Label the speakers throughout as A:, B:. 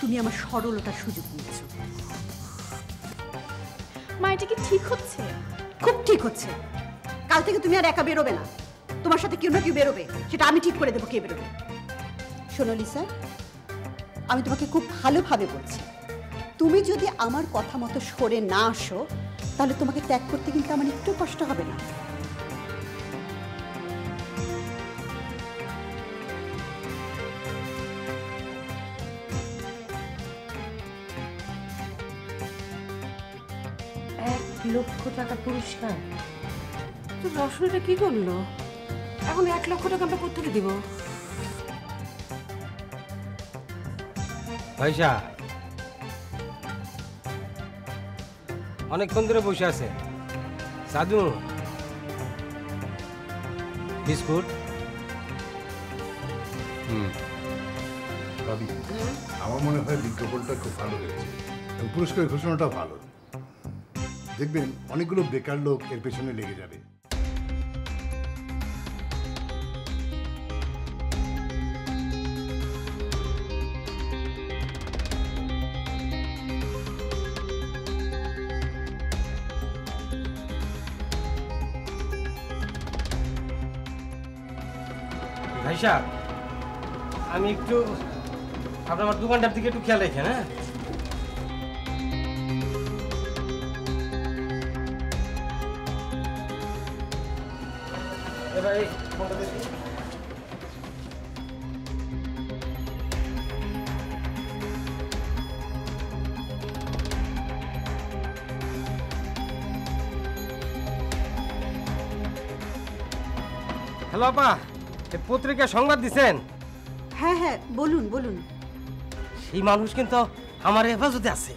A: তুমি আমার সরলতার সুযোগ নিয়েছো।
B: মা এটা কি ঠিক হচ্ছে?
A: খুব ঠিক হচ্ছে। কাল থেকে তুমি আর একা বেরোবে না, তোমার সাথে কেউ না কেউ বেরোবে, সেটা আমি ঠিক করে দেবো কে বেরোবে। শোনো লিসা, আমি তোমাকে খুব ভালোভাবে বলছি, তুমি যদি আমার কথা মতো সরে না আসো তাহলে তোমাকে ত্যাগ করতে কিন্তু আমার একটু কষ্ট হবে না।
C: ৳1,00,000 পুরস্কার।
D: তো রসনাটা কি করলো? এখন ৳1,00,000 আমরা কোথেকে দিব?
E: ভাইসা অনেকক্ষণ ধরে বসে আছে। সাধু বিস্কুট।
F: ভাবি, আমার মনে হয় বিজ্ঞাপনটা খুব ভালো হয়েছে এবং পুরস্কারের ঘোষণাটা ভালো। দেখবেন অনেকগুলো বেকার লোক এর পেছনে লেগে যাবে।
E: ভাইসা আমি একটু আপনার আমার দোকানটার দিকে একটু খেয়াল রেখেন। হ্যাঁ, এবার এই ফোনটা দেখি। হ্যালো আপা, পত্রিকায় সংবাদ দিছেন?
A: হ্যাঁ হ্যাঁ, বলুন বলুন।
E: সেই মানুষ কিন্তু আমার হেফাজতে আছে।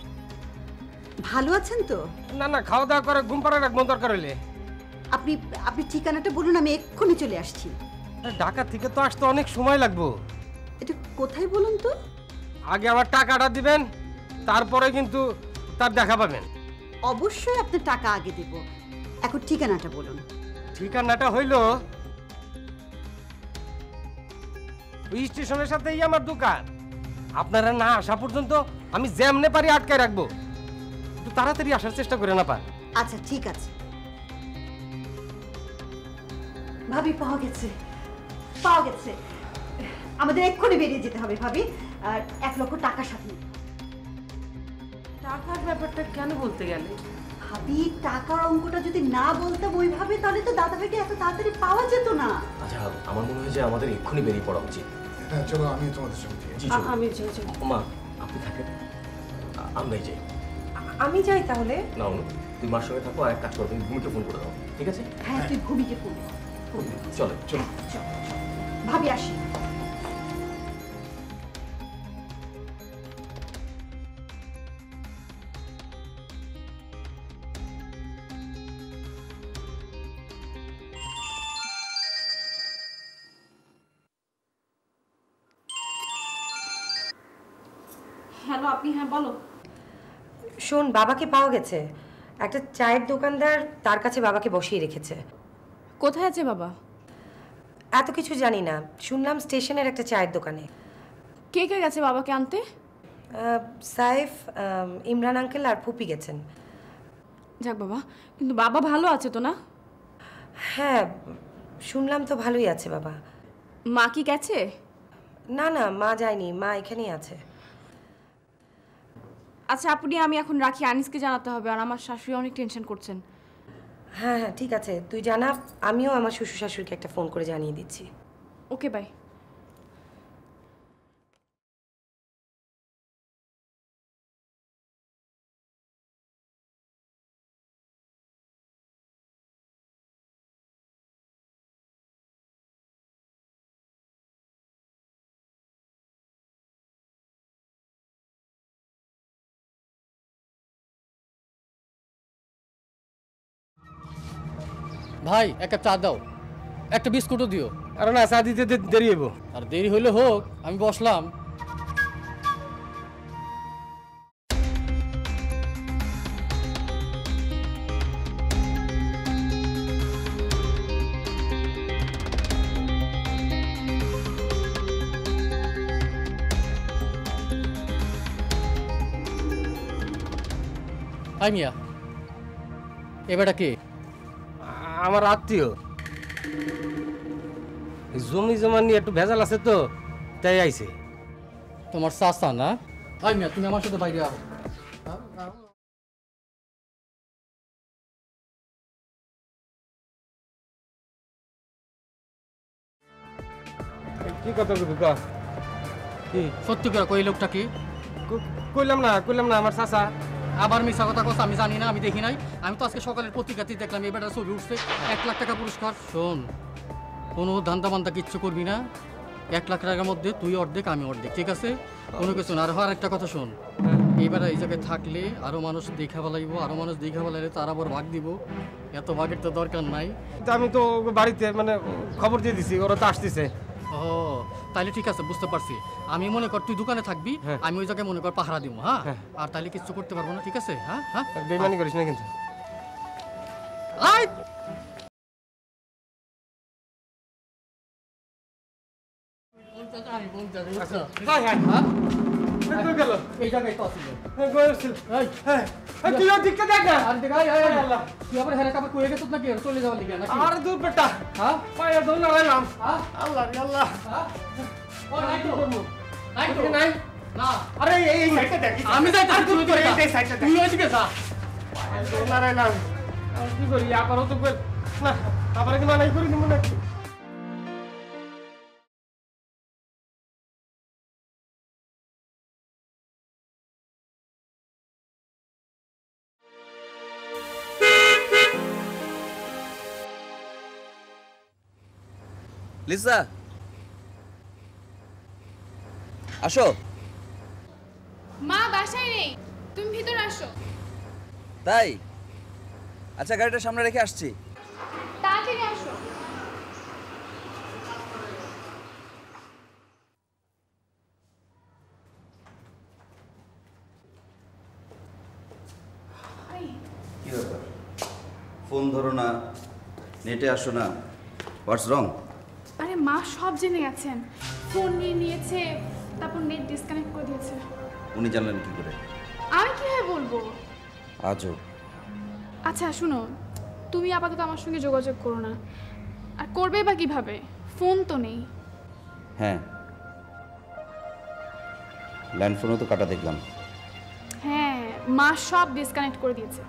A: ভালো আছেন তো?
E: না না, খাওয়া দাওয়া করে ঘুম পাড়া রাখবো দরকার হইলে।
A: আপনি আপনি ঠিকানাটা বলুন, আমি এক্ষুনি চলে আসছি।
E: ঢাকা থেকে তো আসতে অনেক সময় লাগবো।
A: এটা কোথায় বলুন তো?
E: আগে আমার টাকাটা দিবেন, তারপরে কিন্তু তার দেখা পাবেন।
A: অবশ্যই আপনার টাকা আগে দেব, এখন ঠিকানাটা বলুন।
E: ঠিকানাটা হইল ওই স্টেশনের সাথেই আমার দোকান। আপনারা না আসা পর্যন্ত আমি যেমনে পারি আটকায় রাখবো। একটু তাড়াতাড়ি আসার চেষ্টা করে না পান?
A: আচ্ছা ঠিক আছে। ভাবি, পাওয়া গেছে, পাওয়া গেছে। আমাদের এক্ষুনি বেরিয়ে যেতে হবে ভাবি, আর ৳1,00,000 সাথে।
D: টাকার ব্যাপারটা কেন বলতে গেলে?
A: ভাবি, টাকার অঙ্কটা যদি না বলতাম ওইভাবে, তাহলে তো দাদা ভাইকে এত তাড়াতাড়ি পাওয়া যেত না।
G: আচ্ছা, আমার মনে হয় যে আমাদের এক্ষুনি বেরিয়ে পড়া উচিত।
F: হ্যাঁ চলো, আমি তোমাদের সঙ্গে।
D: আমি যাই।
G: মা, আপনি থাকেন, আমরাই যাই।
D: আমি যাই তাহলে?
G: না অনু, তুই মার সঙ্গে থাকো, আর এক কাজ করো, তুমি ভূমিকে ফোন করে দাও, ঠিক আছে?
A: হ্যাঁ, তুই ভূমিকে ফোন কর।
G: চলো চলো।
A: ভাবি আসি।
B: হ্যালো আপনি, হ্যাঁ বলো।
C: শোন, বাবাকে পাওয়া গেছে। একটা চায়ের দোকানদার তার কাছে বাবাকে বসিয়ে রেখেছে।
B: কোথায় আছে বাবা?
C: এত কিছু জানি না, শুনলাম স্টেশনের একটা চায়ের দোকানে।
B: কে কে গেছে বাবাকে আনতে?
C: সাইফ, ইমরান আঙ্কেল আর ফুপি গেছেন।
B: যাক বাবা, কিন্তু বাবা ভালো আছে তো না?
C: হ্যাঁ, শুনলাম তো ভালোই আছে বাবা।
B: মা কি গেছে?
C: না না, মা যায়নি, মা এখানেই আছে।
B: আচ্ছা আপনি, আমি এখন রাখি, আনিসকে জানাতে হবে, আর আমার শাশুড়ি অনেক টেনশন করছেন।
C: হ্যাঁ হ্যাঁ ঠিক আছে, তুই জানা, আমিও আমার শ্বশুর শাশুড়িকে একটা ফোন করে জানিয়ে দিচ্ছি।
B: Okay bye.
H: ভাই, একটা চা দাও, একটা বিস্কুটও দিও।
E: আরে না, চা দিতে দেরি হইব।
H: আর দেরি হইলে হোক, আমি বসলাম। আই মিয়া এবারটা কে?
E: আমার আত্মীয়। এই জমি জমা নিয়ে একটু ভেজাল আছে তো, তাই আইছে।
H: তোমার চাচা না? আই মিয়া তুমি আমার সাথে বাইরে আও।
E: কি কথা কবি ক? কি
H: সত্যি করে কই লোকটা কি?
E: কইলাম না আমার চাচা।
H: আবার মিশা কথা কথা আমি জানি না, আমি দেখি নাই। আমি তো আজকে সকালের পত্রিকাতেই দেখলাম এবারে ছবি উঠছে 1 লাখ টাকা পুরস্কার। শোন, কোনো ধান্দা বান্দা কিচ্ছু করবি না। 1 লাখ টাকার মধ্যে তুই অর্ধেক আমি অর্ধেক, ঠিক আছে? কোনো কিছু না। আর একটা কথা শোন, এইবার এই জায়গায় থাকলে আরো মানুষ দেখা ফেলাইব, আরো মানুষ দেখা ফেলাইলে তারা আবার ভাগ দিব। এত ভাগের তো দরকার নাই।
E: আমি তো বাড়িতে মানে খবর দিয়ে দিছি, ওরা তো আসতেছে।
H: ও তাহলে ঠিক আছে, বুঝতে পারছি। আমি মনে কর তুই দোকানে থাকবি, আমি ওই জায়গায় মনে কর পাহারা দিব। হ্যাঁ, আর তাহলে কিছু করতে পারবো না, ঠিক আছে? হ্যাঁ হ্যাঁ,
E: বেমানি করিস না কিন্তু।
H: আয় এই জায়গায় তো আসিল।
E: তুই দিকটা দেখ না।
H: আর দেখ, তুই আবার হেরে কাপড় কয়ে গেছিস নাকি? চলে যাওয়ার লিগে নাকি?
E: আর দূর বেটা।
H: হ্যাঁ,
E: পায়ে ধরে নাইলাম।
H: হ্যাঁ,
E: আল্লাহ রে আল্লাহ।
H: ও নাই তো, নাই তো,
E: নাই
H: না।
E: আরে এই সাইডটা দেখ।
H: আমি যাইতাছি, তুই
E: তুই এই সাইডটা দেখ।
H: তুই ওইদিকে যা।
E: পায়ে ধরে নাইলাম। আমি কি করি? আবারও তো না, আবার কি মানাই করে দিব নাকি?
I: লিসা, আসো।
B: মা বাসায় নেই, তুমি ভিতরে আসো।
I: তাই? আচ্ছা, গাড়িটা সামনে রেখে আসছি।
B: তাড়াতাড়ি আসো।
I: কি ব্যাপার? ফোন ধরো না, নেটে আসো না, হোয়াটস রং?
B: আরে মা সব জেনে গেছেন। ফোন নিয়ে নিয়েছে, তারপর নেট ডিসকানেক্ট করে দিয়েছে।
I: উনি জানলেন কি করে?
B: আমি কিভাবে বলবো?
I: আজও।
B: আচ্ছা শুনো, তুমি আপাতত আমার সঙ্গে যোগাযোগ করো না। আর করবে বা কিভাবে? ফোন তো নেই।
I: হ্যাঁ, ল্যান্ড ফোনও তো কাটা দেখলাম।
B: হ্যাঁ, মা সব ডিসকানেক্ট করে দিয়েছে।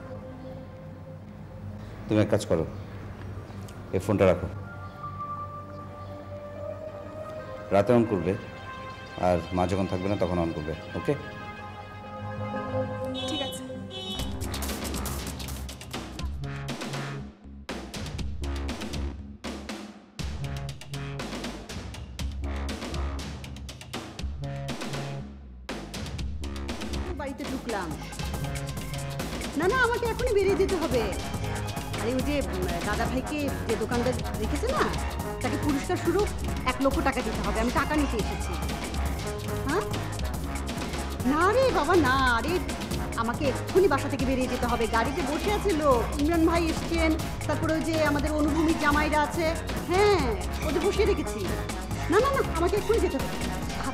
I: তুমি এক কাজ করো, এই ফোনটা রাখো, রাতে অন করবে, আর মা যখন থাকবে না তখন অন করবে। ওকে?
B: ঠিক আছে।
A: বাড়িতে ঢুকলাম না, না আমাকে এখনই বেরিয়ে যেতে হবে। আরে ওই যে দাদা ভাইকে যে দোকানদার রেখেছে না, তাকে পুরস্কার স্বরূপ 1 লক্ষ টাকা দিতে হবে। আমি টাকা নিতে এসেছি। হ্যাঁ, না রে বাবা না, আরে আমাকে এক্ষুনি বাসা থেকে বেরিয়ে যেতে হবে। গাড়িতে বসে আছে লোক, ইমরান ভাই এসছেন, তারপরে ওই যে আমাদের অনুভূমির জামাইরা আছে, হ্যাঁ ওদের বসিয়ে রেখেছি। না না না, আমাকে এক্ষুনি যেতে হবে।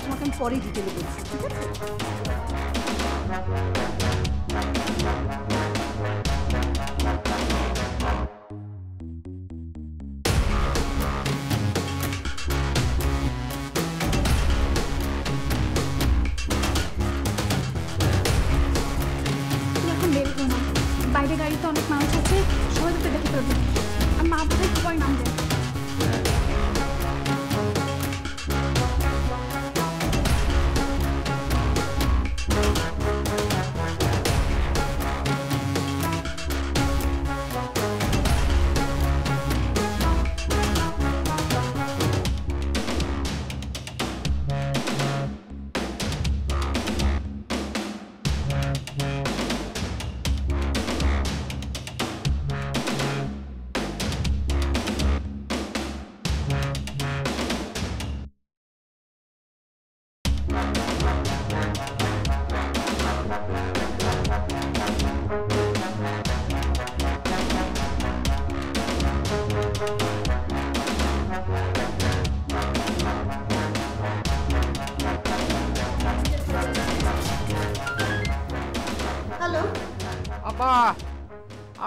A: তোমাকে আমি পরেই দিতে বলছি, ঠিক আছে?
B: বাইরে গাড়িতে অনেক মানুষ আছে, সবাই তো দেখে ফেলবে। আর মা বোধহয় সবাই নামবে।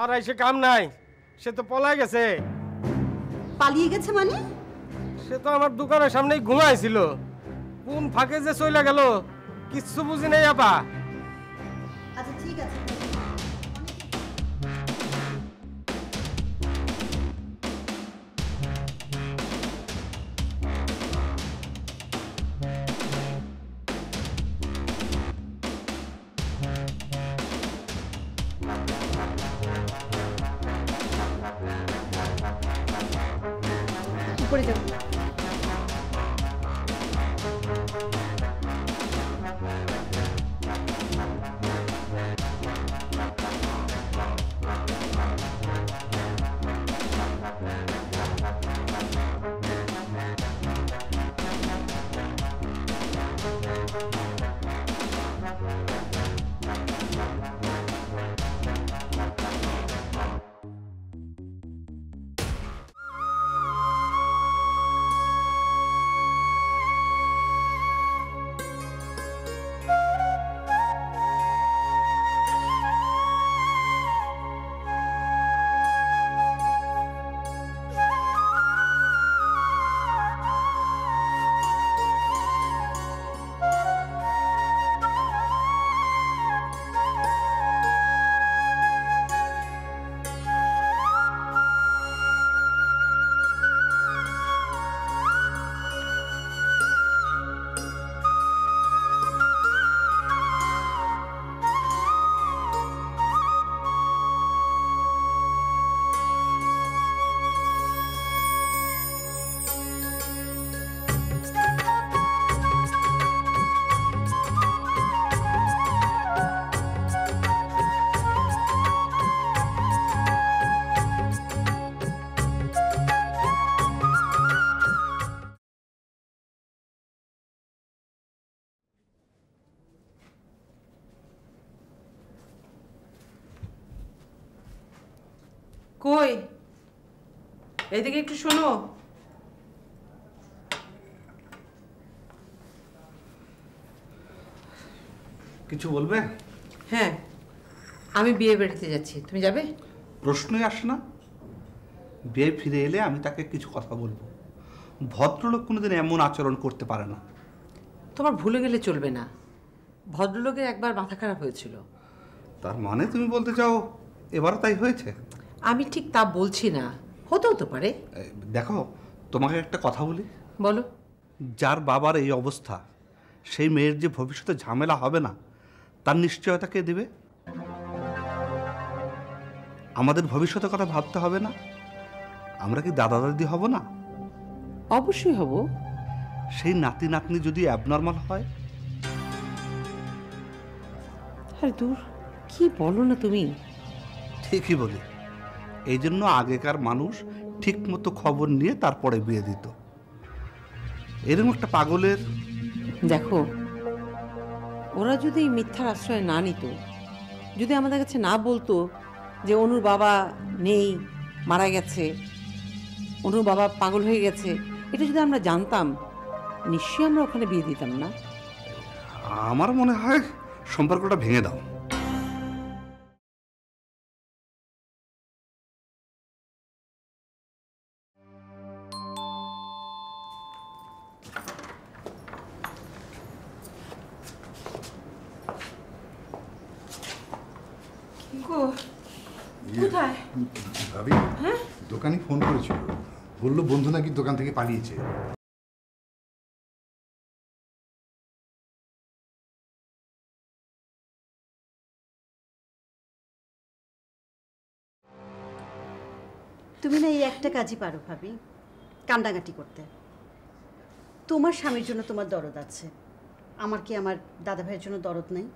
E: আর এসে কাম নাই, সে তো পলাই গেছে।
A: পালিয়ে গেছে মানে?
E: সে তো আমার দোকানের সামনেই ঘুমাইছিল, কোন ফাঁকে যে চলে গেল কিচ্ছু বুঝি নাই আপা।
A: আচ্ছা ঠিক আছে। উপরে যাবো।
D: কই এদিকে একটু শোনো।
J: কিছু বলবে?
D: হ্যাঁ, আমি বিয়ে বাড়িতে যাচ্ছি, তুমি যাবে?
J: প্রশ্নই আসে না। বিয়ে ফিরে এলে আমি তাকে কিছু কথা বলবো। ভদ্রলোক কোনোদিন এমন আচরণ করতে পারে না।
D: তোমার ভুলে গেলে চলবে না, ভদ্রলোকের একবার মাথা খারাপ হয়েছিল।
J: তার মানে তুমি বলতে চাও এবারও তাই হয়েছে?
D: আমি ঠিক তা বলছি না, হতেও তো পারে।
J: দেখো, তোমাকে একটা কথা বলি।
D: বলো।
J: যার বাবার এই অবস্থা, সেই মেয়ের যে ভবিষ্যতে ঝামেলা হবে না তার নিশ্চয়তা কে দেবে? আমাদের ভবিষ্যতের কথা ভাবতে হবে না? আমরা কি দাদা দাদি হব না?
D: অবশ্যই হব।
J: সেই নাতি নাতনি যদি অ্যাবনর্মাল হয়?
D: আরে দূর, কি বলো না তুমি।
J: ঠিকই বলি। এই জন্য আগেকার মানুষ ঠিক মতো খবর নিয়ে তারপরে বিয়ে দিত। এরকম একটা পাগলের,
D: দেখো, ওরা যদি মিথ্যার আশ্রয় না নিত, যদি আমাদের কাছে না বলতো যে অনুর বাবা নেই, মারা গেছে, অনুর বাবা পাগল হয়ে গেছে, এটা যদি আমরা জানতাম নিশ্চয়ই আমরা ওখানে বিয়ে দিতাম না।
J: আমার মনে হয় সম্পর্কটা ভেঙে দাও।
D: কোথায়?
F: ভাবি, দোকানে ফোন করেছিল, বললো বন্ধু নাকি দোকান থেকে পালিয়েছে।
A: তুমি না এই একটা কাজই পারো ভাবি, কান্দাকাটি করতে। তোমার স্বামীর জন্য তোমার দরদ আছে, আমার কি আমার দাদা ভাইয়ের জন্য দরদ নেই?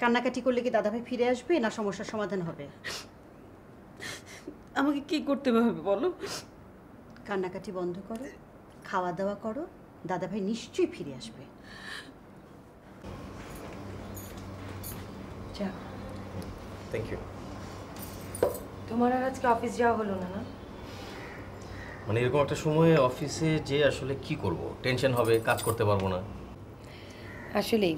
A: কান্নাকাটি করলে কি দাদা ভাই ফিরে আসবে, না সমস্যার সমাধান হবে?
D: আমাকে কি করতে হবে বলো?
A: কান্নাকাটি বন্ধ করো, খাওয়া দাওয়া করো, দাদা ভাই নিশ্চয়ই ফিরে আসবে।
C: যা।
G: Thank you.
C: তোমার আর আজকে অফিস যাওয়া হলো না? না,
G: মানে এরকম একটা সময়ে অফিসে যে আসলে কি করব, টেনশন হবে, কাজ করতে পারবো না।
C: আসলেই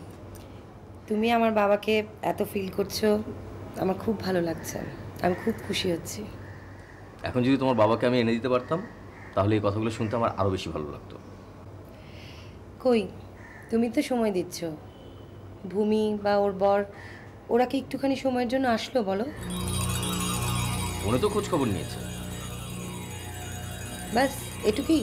C: তুমি আমার বাবাকে এত ফিল করছো, আমার খুব ভালো লাগছে, আমি খুব খুশি হচ্ছি।
G: এখন যদি তোমার বাবাকে আমি এনে দিতে পারতাম তাহলে এই কথাগুলো শুনতে আমার আরও বেশি ভালো লাগতো।
C: কই, তুমি তো সময় দিচ্ছ। ভূমি বা ওর বর, ওরা কি একটুখানি সময়ের জন্য আসলো বলো?
G: উনি তো খোঁজ খবর নিয়েছে।
C: ব্যাস এটুকুই।